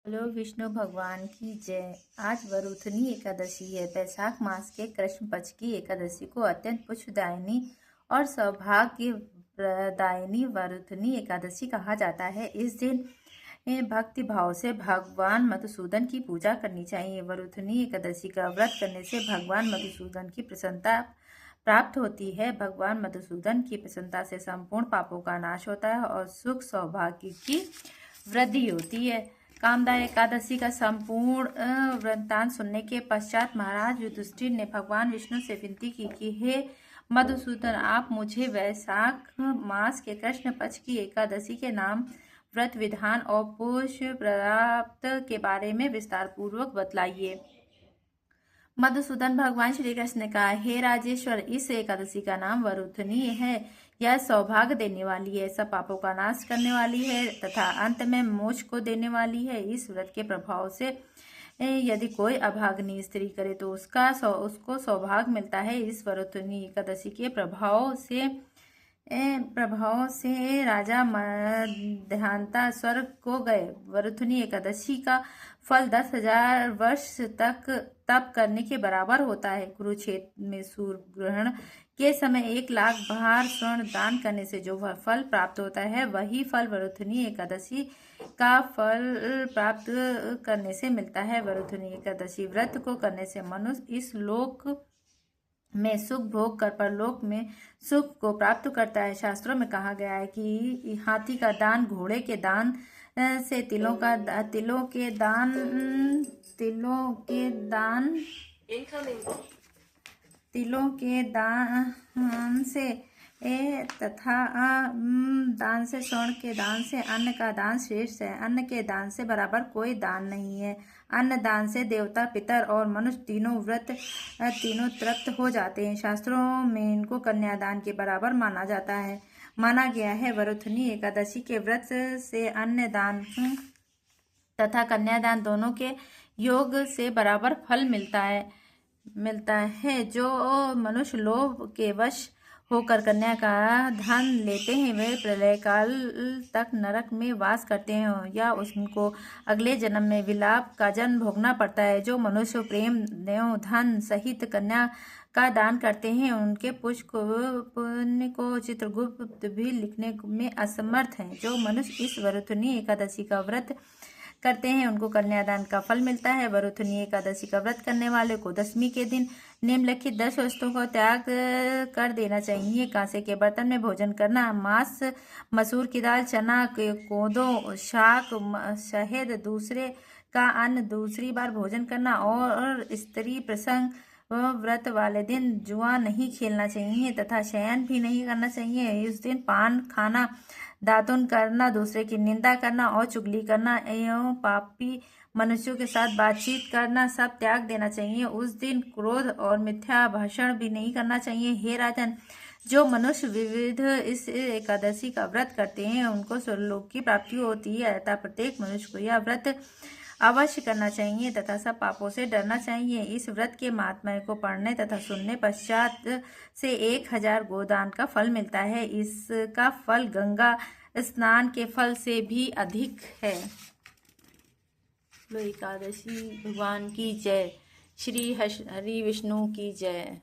बोलो विष्णु भगवान की जय। आज वरुथनी एकादशी है। वैशाख मास के कृष्ण पक्ष की एकादशी को अत्यंत पुष्यदायिनी और सौभाग्य प्रदायिनी वरुथनी एकादशी कहा जाता है। इस दिन भक्ति भाव से भगवान मधुसूदन की पूजा करनी चाहिए। वरुथनी एकादशी का व्रत करने से भगवान मधुसूदन की प्रसन्नता प्राप्त होती है। भगवान मधुसूदन की प्रसन्नता से संपूर्ण पापों का नाश होता है और सुख सौभाग्य की वृद्धि होती है। कामदा एकादशी का संपूर्ण वृत्तांत सुनने के पश्चात महाराज युधिष्ठिर ने भगवान विष्णु से विनती की कि हे मधुसूदन, आप मुझे वैशाख मास के कृष्ण पक्ष की एकादशी के नाम व्रत विधान और पुष्य प्राप्त के बारे में विस्तार पूर्वक बतलाइए। मधुसूदन भगवान श्री कृष्ण ने कहा, हे राजेश्वर, इस एकादशी का नाम वरुथनी है। यह सौभाग्य देने वाली है, सब पापों का नाश करने वाली है तथा अंत में मोक्ष को देने वाली है। इस व्रत के प्रभाव से यदि कोई अभागिनी स्त्री करे तो उसको सौभाग्य मिलता है। इस वरुथनी एकादशी के प्रभाव से राजा मदंता स्वर्ग को गए। वरुथनी एकादशी का फल 10,000 वर्ष तक तप करने के बराबर होता है। कुरुक्षेत्र में सूर्य ग्रहण के समय 1,00,000 भार स्वर्ण दान करने से जो फल प्राप्त होता है, वही फल वरुथनी एकादशी का फल प्राप्त करने से मिलता है। वरुथनी एकादशी व्रत को करने से मनुष्य इस लोक में सुख भोग कर परलोक में सुख को प्राप्त करता है। शास्त्रों में कहा गया है कि हाथी का दान, घोड़े के दान से तिलों के दान से तथा दान से, स्वर्ण के दान से, अन्न का दान श्रेष्ठ है। अन्न के दान से बराबर कोई दान नहीं है। अन्न दान से देवता, पितर और मनुष्य तीनों तृप्त हो जाते हैं। शास्त्रों में इनको कन्यादान के बराबर माना गया है। वरुथनी एकादशी के व्रत से अन्न दान तथा कन्यादान दोनों के योग से बराबर फल मिलता है। जो मनुष्य लोभ के वश होकर कन्या का धन लेते हैं, वे प्रलय काल तक नरक में वास करते हैं या उनको अगले जन्म में विलाप का जन्म भोगना पड़ता है। जो मनुष्य प्रेम एवं धन सहित कन्या का दान करते हैं, उनके पुण्य को चित्रगुप्त भी लिखने में असमर्थ हैं। जो मनुष्य इस वरुथनी एकादशी का व्रत करते हैं, उनको कन्यादान का फल मिलता है। वरुथनी एकादशी का व्रत करने वाले को दशमी के दिन निम्नलिखित 10 वस्तुओं का त्याग कर देना चाहिए। कांसे के बर्तन में भोजन करना, मांस, मसूर की दाल, चना, कोदो, शाक, शहद, दूसरे का अन्न दूसरी बार भोजन करना और स्त्री प्रसंग व्रत वाले दिन जुआ नहीं खेलना चाहिए तथा शयन भी नहीं करना चाहिए। इस दिन पान खाना, दातुन करना, दूसरे की निंदा करना और चुगली करना एवं पापी मनुष्यों के साथ बातचीत करना सब त्याग देना चाहिए। उस दिन क्रोध और मिथ्या भाषण भी नहीं करना चाहिए। हे राजन, जो मनुष्य विविध इस एकादशी का व्रत करते हैं, उनको स्वर्गलोक की प्राप्ति होती है। अतः प्रत्येक मनुष्य को यह व्रत अवश्य करना चाहिए तथा सब पापों से डरना चाहिए। इस व्रत के महात्म्य को पढ़ने तथा सुनने पश्चात से 1,000 गोदान का फल मिलता है। इसका फल गंगा स्नान के फल से भी अधिक है। एकादशी भगवान की जय। श्री हरि विष्णु की जय।